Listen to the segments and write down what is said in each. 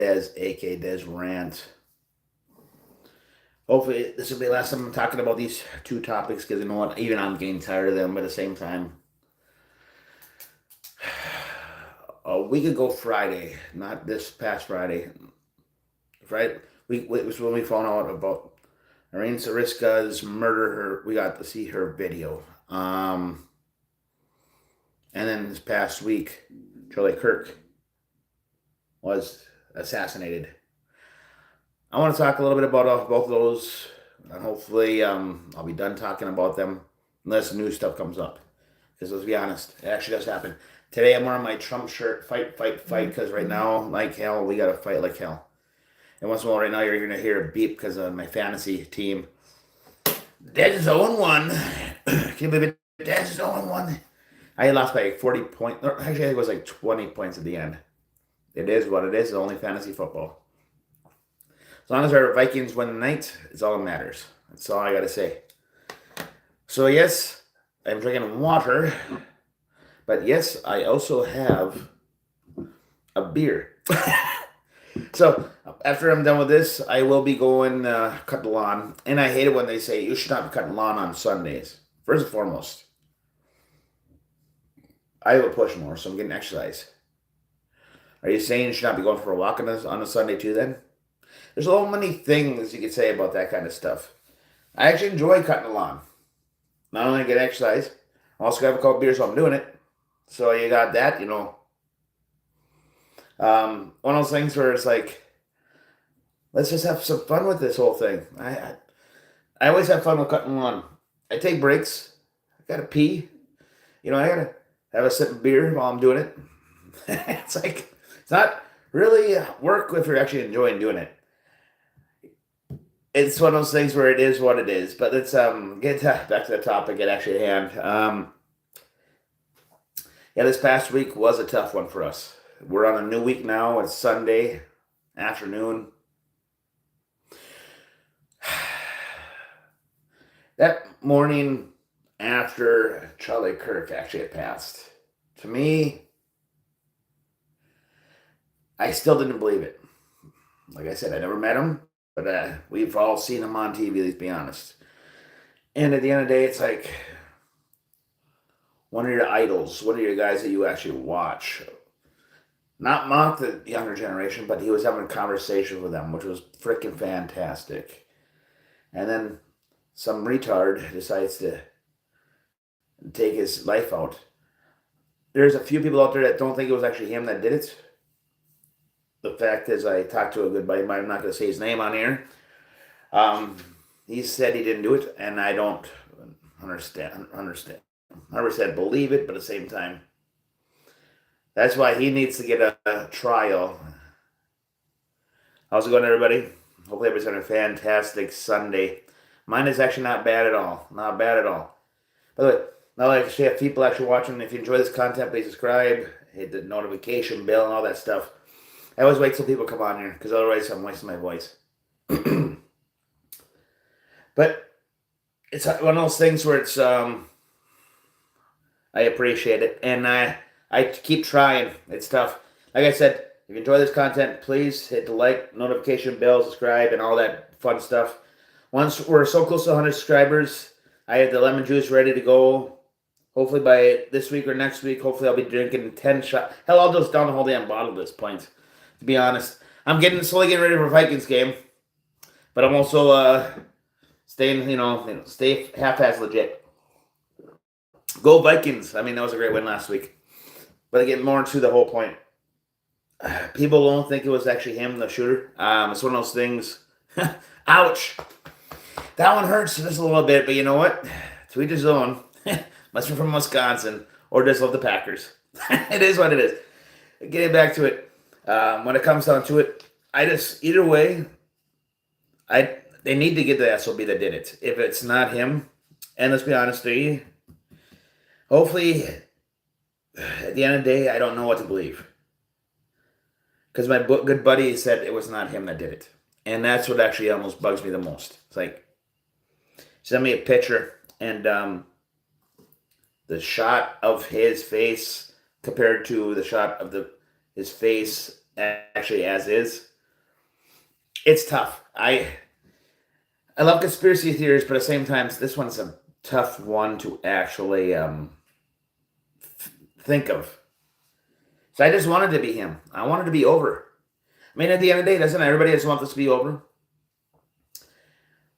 aka Des Rant. Hopefully, this will be the last time I'm talking about these two topics because you know what? Even I'm getting tired of them, but at the same time, a week ago Friday, not this past Friday, right? It was when we found out about Iryan Zaruska's murder. We got to see her video. And then this past week, Kirk was assassinated. I want to talk a little bit about both of those, and hopefully I'll be done talking about them unless new stuff comes up. Because let's be honest, it actually does happen. Today I'm wearing my Trump shirt, fight, because right now, like hell, we got to fight like hell. And once in a while, right now, you're going to hear a beep because of my fantasy team. Dead is 0-1. Can you believe it? Dead is 0-1. I lost by 40 points. Actually, I think it was like 20 points at the end. It is what it is. It's only fantasy football. As long as our Vikings win tonight, it's all that matters. That's all I got to say. So, yes, I'm drinking water. But, yes, I also have a beer. So, after I'm done with this, I will be going cut the lawn. And I hate it when they say you should not be cutting lawn on Sundays. First and foremost, I have a push more, so I'm getting exercise. Are you saying you should not be going for a walk on a Sunday too then? There's so many things you could say about that kind of stuff. I actually enjoy cutting the lawn. Not only get exercise, I also have a couple beers while I'm doing it. So you got that, you know. One of those things where it's like, let's just have some fun with this whole thing. I always have fun with cutting lawn. I take breaks. I gotta pee. You know, I gotta have a sip of beer while I'm doing it. It's like, it's not really work if you're actually enjoying doing it. It's one of those things where it is what it is. But let's get back to the topic at actually at hand. Yeah, this past week was a tough one for us. We're on a new week now. It's Sunday afternoon. That morning after Charlie Kirk actually had passed, to me, I still didn't believe it. Like I said, I never met him, but we've all seen him on TV, let's be honest. And at the end of the day, it's like one of your idols, one of your guys that you actually watch. Not mock the younger generation, but he was having a conversation with them, which was freaking fantastic. And then some retard decides to take his life out. There's a few people out there that don't think it was actually him that did it. The fact is, I talked to a good buddy of mine, I'm not going to say his name on here. He said he didn't do it, and I don't understand. I never said believe it, but at the same time, that's why he needs to get a trial. How's it going, everybody? Hopefully everybody's having a fantastic Sunday. Mine is actually not bad at all. Not bad at all. By the way, now like I say, if people actually watching, if you enjoy this content, please subscribe, hit the notification bell and all that stuff. I always wait till people come on here, because otherwise I'm wasting my voice. But it's one of those things where it's, I appreciate it. And I keep trying. It's tough. Like I said, if you enjoy this content, please hit the like, notification bell, subscribe, and all that fun stuff. Once we're so close to 100 subscribers, I have the lemon juice ready to go. Hopefully by this week or next week, hopefully I'll be drinking 10 shots. Hell, I'll just down the whole damn bottle at this point, to be honest. I'm slowly getting ready for a Vikings game. But I'm also staying, stay half-ass legit. Go Vikings. I mean, that was a great win last week. But again, more into the whole point. People don't think it was actually him, the shooter. It's one of those things. Ouch. That one hurts just a little bit, but you know what? To each his own. Must be from Wisconsin or just love the Packers. It is what it is. Getting back to it. When it comes down to it, either way, they need to get the SOB that did it. If it's not him, and let's be honest with you, hopefully, at the end of the day, I don't know what to believe. Because my good buddy said it was not him that did it. And that's what actually almost bugs me the most. It's like, send me a picture, and the shot of his face compared to the shot of his face actually as is, it's tough. I love conspiracy theories, but at the same time, this one's a tough one to actually think of. So I just wanted to be him. I wanted to be over. I mean, at the end of the day, doesn't everybody just want this to be over?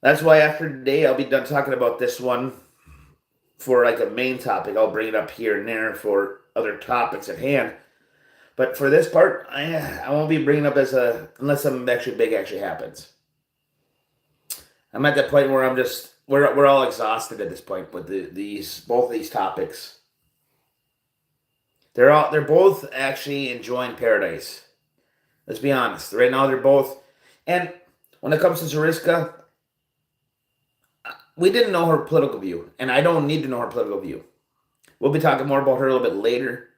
That's why after today, I'll be done talking about this one for like a main topic. I'll bring it up here and there for other topics at hand. But for this part, I won't be bringing up unless something actually big actually happens. I'm at that point where we're all exhausted at this point with both of these topics. They're both actually enjoying paradise. Let's be honest. Right now they're both, and when it comes to Zaruska, we didn't know her political view, and I don't need to know her political view. We'll be talking more about her a little bit later.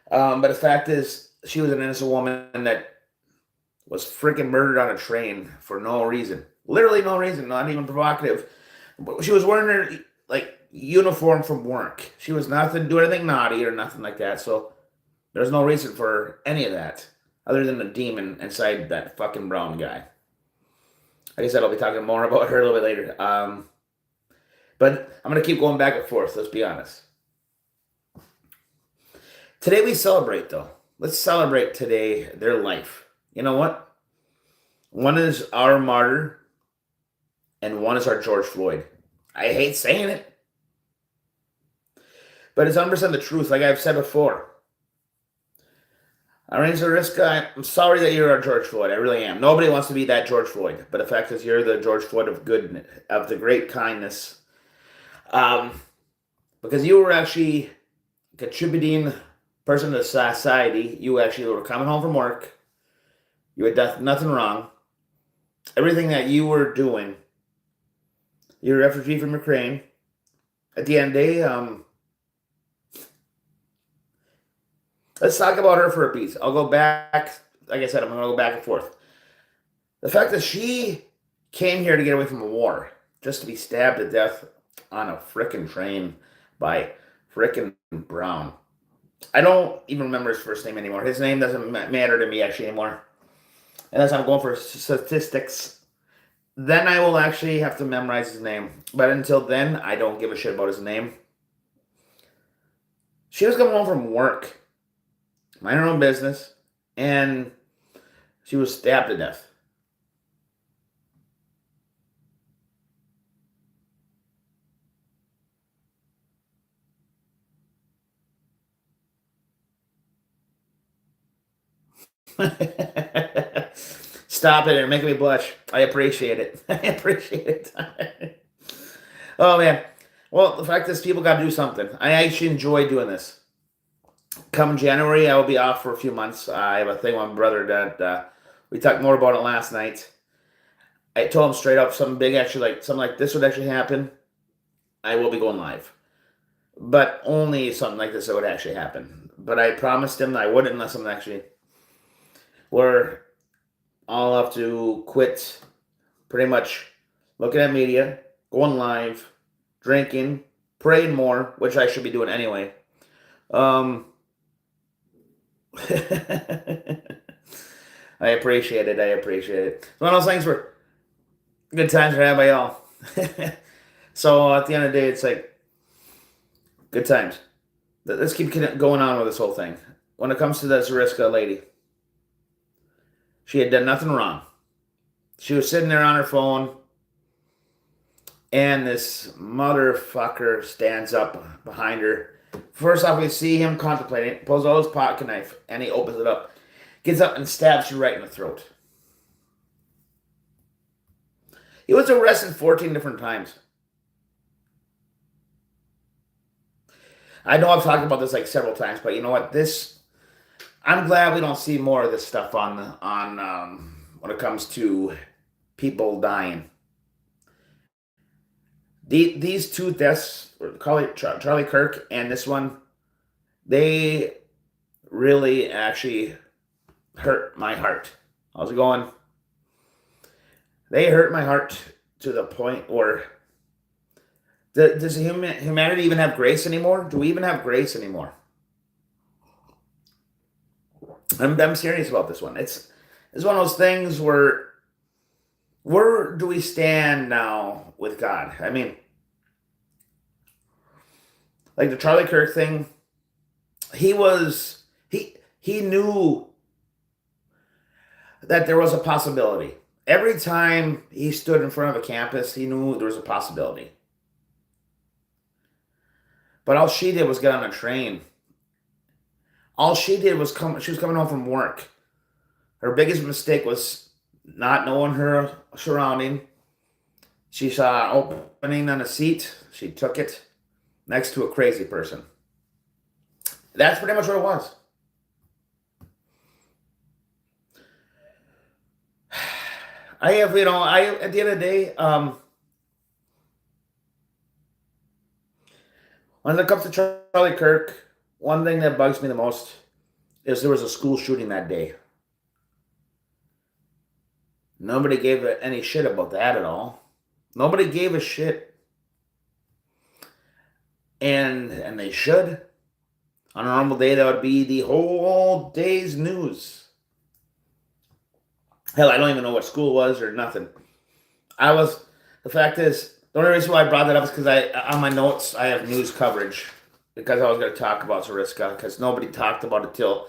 But the fact is, she was an innocent woman that was freaking murdered on a train for no reason. Literally no reason, not even provocative. She was wearing her uniform from work. She was nothing, do anything naughty or nothing like that. So there's no reason for any of that other than the demon inside that fucking brown guy. Like I said, I'll be talking more about her a little bit later. But I'm going to keep going back and forth, let's be honest. Today we celebrate, though. Let's celebrate today their life. You know what? One is our martyr, and one is our George Floyd. I hate saying it, but it's 100% the truth, like I've said before. Iryan Zaruska, I'm sorry that you're our George Floyd. I really am. Nobody wants to be that George Floyd, but the fact is you're the George Floyd of goodness, of the great kindness. Because you were actually contributing person to society. You actually were coming home from work. You had done nothing wrong. Everything that you were doing, you're a refugee from Ukraine. At the end of the day, let's talk about her for a piece. I'll go back. Like I said, I'm going to go back and forth. The fact that she came here to get away from a war, just to be stabbed to death on a frickin' train by frickin' Brown. I don't even remember his first name anymore. His name doesn't matter to me actually anymore. Unless I'm going for statistics. Then I will actually have to memorize his name. But until then, I don't give a shit about his name. She was coming home from work, minding her own business, and she was stabbed to death. Stop it. You're making me blush. I appreciate it. I appreciate it. Oh, man. Well, the fact is, people got to do something. I actually enjoy doing this. Come January, I will be off for a few months. I have a thing with my brother that we talked more about it last night. I told him straight up, something big actually, like something like this would actually happen. I will be going live. But only something like this that would actually happen. But I promised him that I wouldn't unless something actually where I'll have to quit pretty much looking at media, going live, drinking, praying more, which I should be doing anyway. I appreciate it. I appreciate it. It's one of those things where good times are had by y'all. So at the end of the day, it's like good times. Let's keep going on with this whole thing. When it comes to the Zaruska lady, she had done nothing wrong. She was sitting there on her phone, and this motherfucker stands up behind her. First off, we see him contemplating, pulls out his pocket knife, and he opens it up. Gets up and stabs her right in the throat. He was arrested 14 different times. I know I've talked about this like several times, but you know what? I'm glad we don't see more of this stuff on when it comes to people dying. These two deaths, Charlie Kirk and this one, they really actually hurt my heart. How's it going? They hurt my heart to the point where does humanity even have grace anymore? Do we even have grace anymore? I'm serious about this one. It's one of those things where where do we stand now with God? I mean, like the Charlie Kirk thing, he was he knew that there was a possibility. Every time he stood in front of a campus, he knew there was a possibility. But all she did was get on a train. All she did was she was coming home from work. Her biggest mistake was not knowing her surrounding. She saw an opening on a seat. She took it next to a crazy person. That's pretty much what it was. I have, at the end of the day, when it comes to Charlie Kirk, one thing that bugs me the most is there was a school shooting that day. Nobody gave any shit about that at all. Nobody gave a shit. And they should. On a normal day, that would be the whole day's news. Hell, I don't even know what school was or nothing. The fact is, the only reason why I brought that up is because on my notes, I have news coverage. Because I was going to talk about Zaruska, because nobody talked about it till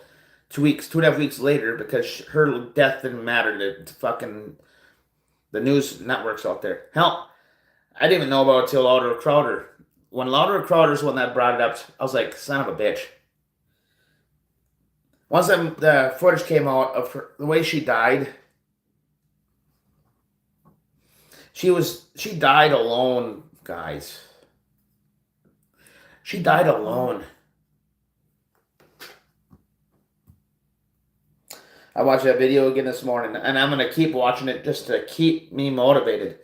2.5 weeks later, because her death didn't matter to fucking the news networks out there. Hell, I didn't even know about it till Louder Crowder. When Louder Crowder's one that brought it up, I was like, son of a bitch. Once the footage came out of the way she died, she died alone, guys. She died alone. I watched that video again this morning, and I'm going to keep watching it just to keep me motivated.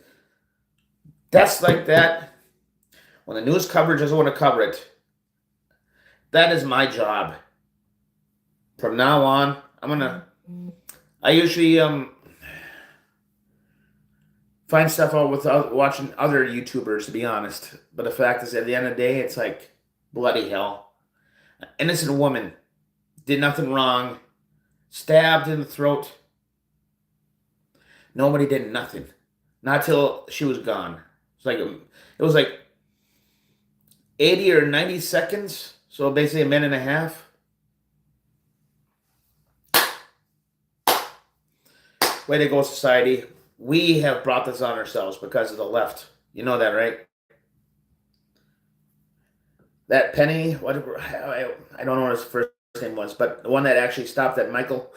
Deaths like that, when the news coverage doesn't want to cover it, that is my job. From now on, I usually find stuff out without watching other YouTubers, to be honest. But the fact is, at the end of the day, it's like, bloody hell. An innocent woman did nothing wrong, stabbed in the throat. Nobody did nothing. Not till she was gone. It was like 80 or 90 seconds, so basically a minute and a half. Way to go, society. We have brought this on ourselves because of the left. You know that, right? That Penny, whatever, I don't know what his first name was, but the one that actually stopped that Michael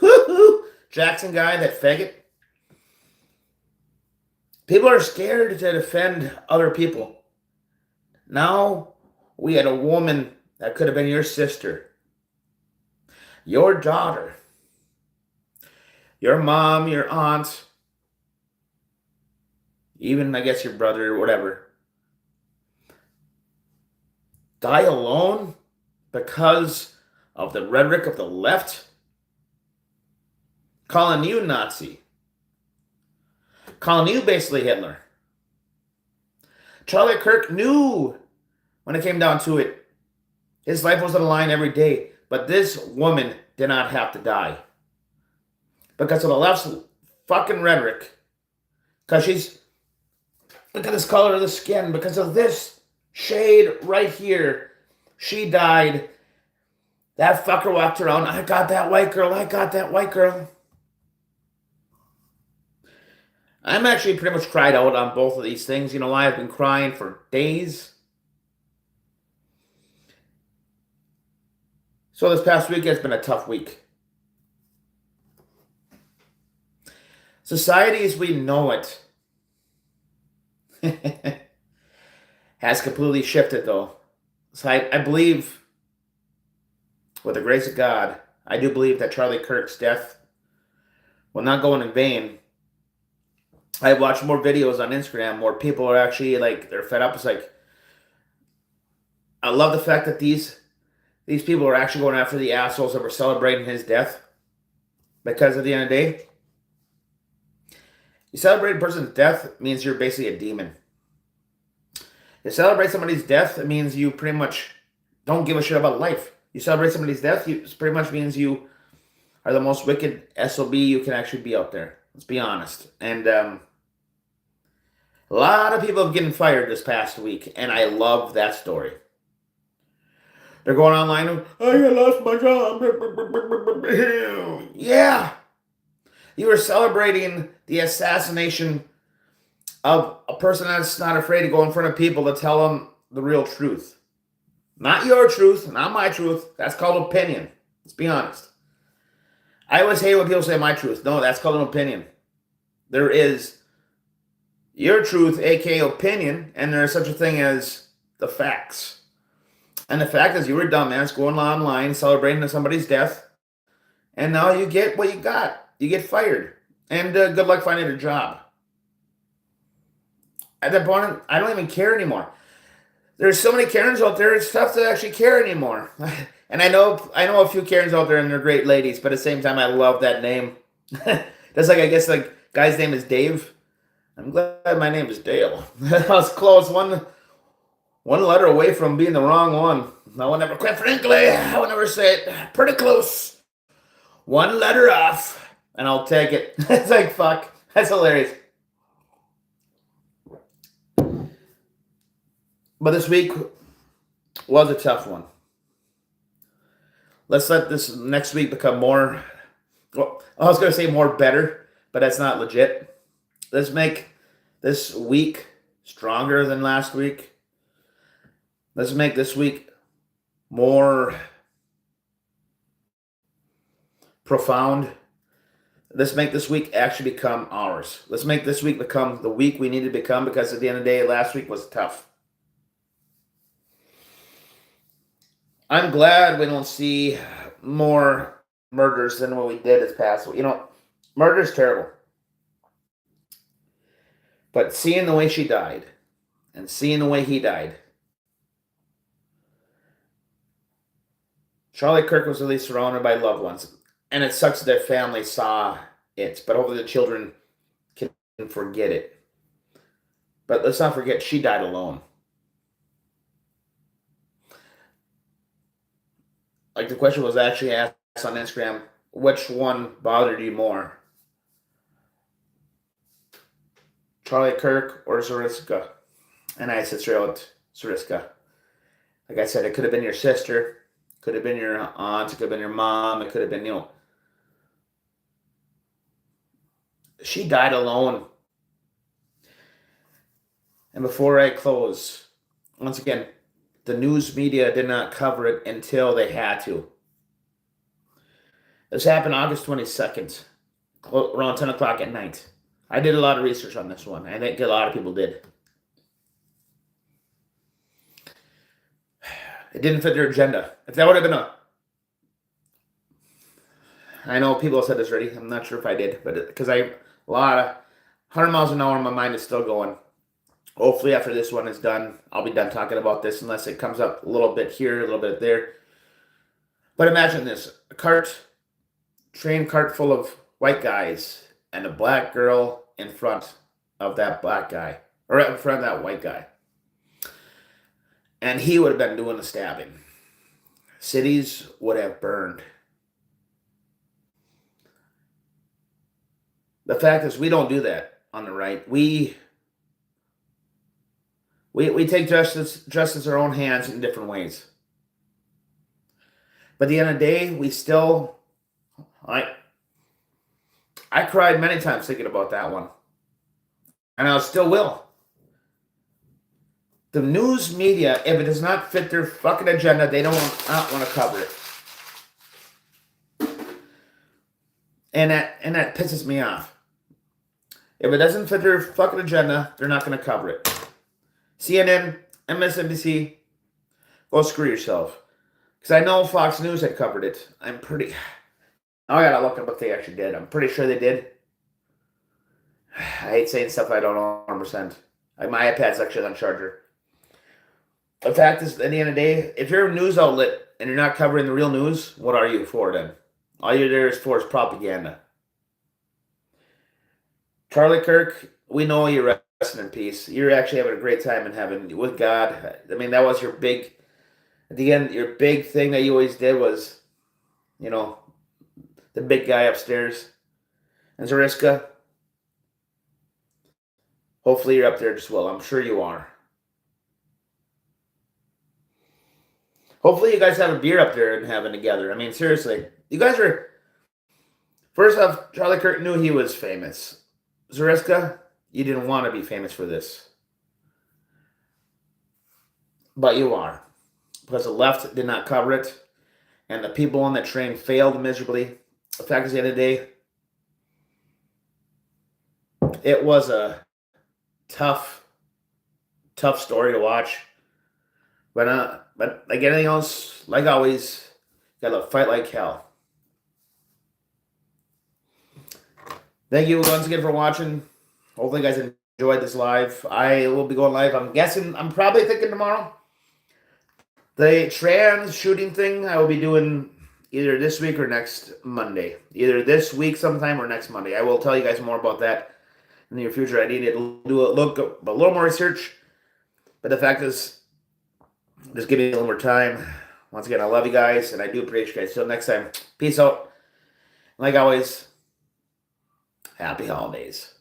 Jackson guy, that faggot. People are scared to defend other people. Now we had a woman that could have been your sister, your daughter, your mom, your aunt, even, I guess, your brother or whatever, die alone because of the rhetoric of the left, calling you Nazi, calling you basically Hitler. Charlie Kirk knew when it came down to it, his life was on the line every day, but this woman did not have to die because of the left's fucking rhetoric, because she's, look at this color of the skin, because of this shade right here, she died. That fucker walked around, I got that white girl, I got that white girl. I'm actually pretty much cried out on both of these things. You know why? I've been crying for days. So this past week has been a tough week. Society as we know it has completely shifted, though. So I believe, with the grace of God, I do believe that Charlie Kirk's death will not go in vain. I watch more videos on Instagram where people are actually like, they're fed up. It's like, I love the fact that these people are actually going after the assholes that were celebrating his death. Because at the end of the day, you celebrate a person's death means you're basically a demon. You celebrate somebody's death, it means you pretty much don't give a shit about life. You celebrate somebody's death, it pretty much means you are the most wicked SOB you can actually be out there. Let's be honest. And A lot of people have getting fired this past week, and I love that story. They're going online, I lost my job. Yeah. You were celebrating the assassination of a person that's not afraid to go in front of people to tell them the real truth. Not your truth, not my truth. That's called opinion. Let's be honest. I always hate when people say my truth. No, that's called an opinion. There is your truth, aka opinion, and there is such a thing as the facts. And the fact is, you were a dumbass going online celebrating somebody's death, and now you get what you got. You get fired, and good luck finding a job. At that point, I don't even care anymore. There's so many Karens out there. It's tough to actually care anymore. And I know a few Karens out there, and they're great ladies. But at the same time, I love that name. That's like, I guess, like, guy's name is Dave. I'm glad my name is Dale. I was close, one letter away from being the wrong one. I will never, quite frankly, I will never say it. Pretty close. One letter off, and I'll take it. It's like, fuck. That's hilarious. But this week was a tough one. Let's let this next week become more, well, I was going to say more better, but that's not legit. Let's make this week stronger than last week. Let's make this week more profound. Let's make this week actually become ours. Let's make this week become the week we need to become, because at the end of the day, last week was tough. I'm glad we don't see more murders than what we did this past week. You know, murder is terrible. But seeing the way she died and seeing the way he died, Charlie Kirk was at least surrounded by loved ones. And it sucks that their family saw it, but hopefully the children can forget it. But let's not forget, she died alone. Like, the question was actually asked on Instagram, which one bothered you more? Charlie Kirk or Zaruska? And I said straight out, Zaruska. Like I said, it could have been your sister, could have been your aunt, it could have been your mom, it could have been, you know. She died alone. And before I close, once again, the news media did not cover it until they had to. This happened August 22nd, around 10 o'clock at night. I did a lot of research on this one. I think a lot of people did. It didn't fit their agenda. If that would have been I know people have said this already. I'm not sure if I did, but because a lot of 100 miles an hour, my mind is still going. Hopefully after this one is done, I'll be done talking about this, unless it comes up a little bit here, a little bit there. But imagine this. A train cart full of white guys and a black girl in front of that black guy, or in front of that white guy. And he would have been doing the stabbing. Cities would have burned. The fact is, we don't do that on the right. We take justice in our own hands in different ways. But at the end of the day, we still, I cried many times thinking about that one. And I still will. The news media, if it does not fit their fucking agenda, they don't want to cover it. And that pisses me off. If it doesn't fit their fucking agenda, they're not going to cover it. CNN, MSNBC, go screw yourself. Because I know Fox News had covered it. I gotta look up if they actually did. I'm pretty sure they did. I hate saying stuff I don't know 100%. Like, my iPad's actually on charger. The fact is, at the end of the day, if you're a news outlet and you're not covering the real news, what are you for then? All you're there is for is propaganda. Charlie Kirk, we know you're resting in peace. You're actually having a great time in heaven with God. I mean, that was your big, at the end, your big thing that you always did was, you know, the big guy upstairs. And Zaruska, Hopefully you're up there as well. I'm sure you are. Hopefully you guys have a beer up there and having together. I mean, seriously. You guys are... First off, Charlie Kirk knew he was famous. Zaruska, you didn't want to be famous for this. But you are. Because the left did not cover it. And the people on that train failed miserably. The fact is, at the end of the day, it was a tough story to watch. But like anything else, like always, gotta fight like hell. Thank you once again for watching. Hopefully you guys enjoyed this live. I will be going live. I'm probably thinking tomorrow. The trans shooting thing I will be doing either this week or next Monday. Either this week sometime or next Monday. I will tell you guys more about that in the near future. I need to do a little more research. But the fact is, just give me a little more time. Once again, I love you guys, and I do appreciate you guys. Till next time, peace out. Like always, happy holidays.